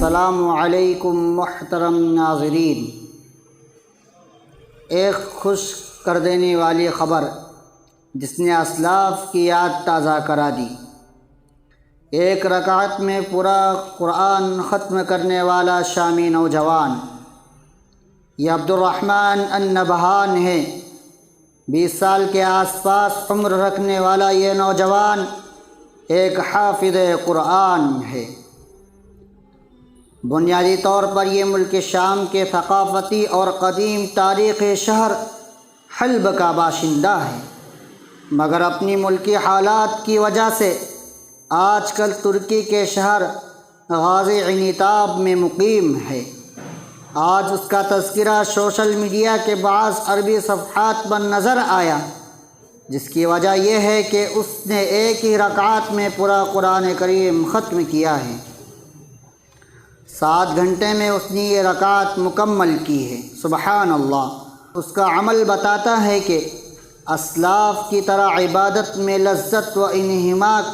السلام علیکم محترم ناظرین۔ ایک خوش کر دینے والی خبر جس نے اسلاف کی یاد تازہ کرا دی۔ ایک رکعت میں پورا قرآن ختم کرنے والا شامی نوجوان یہ عبد الرحمن النبہان ہے۔ 20 سال کے آس پاس عمر رکھنے والا یہ نوجوان ایک حافظ قرآن ہے۔ بنیادی طور پر یہ ملک شام کے ثقافتی اور قدیم تاریخی شہر حلب کا باشندہ ہے، مگر اپنی ملکی حالات کی وجہ سے آج کل ترکی کے شہر غازی عنیتاب میں مقیم ہے۔ آج اس کا تذکرہ سوشل میڈیا کے بعض عربی صفحات پر نظر آیا، جس کی وجہ یہ ہے کہ اس نے ایک ہی رکعت میں پورا قرآن کریم ختم کیا ہے۔ 7 گھنٹے میں اس نے یہ رکعت مکمل کی ہے۔ سبحان اللہ۔ اس کا عمل بتاتا ہے کہ اسلاف کی طرح عبادت میں لذت و انہماک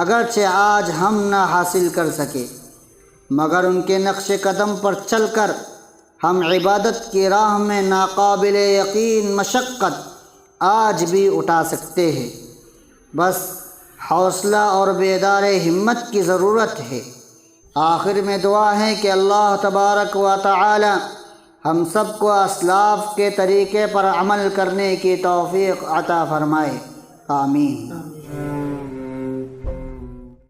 اگرچہ آج ہم نہ حاصل کر سکے، مگر ان کے نقش قدم پر چل کر ہم عبادت کی راہ میں ناقابل یقین مشقت آج بھی اٹھا سکتے ہیں۔ بس حوصلہ اور بیدار ہمت کی ضرورت ہے۔ آخر میں دعا ہے کہ اللہ تبارک و تعالی ہم سب کو اسلاف کے طریقے پر عمل کرنے کی توفیق عطا فرمائے۔ آمین۔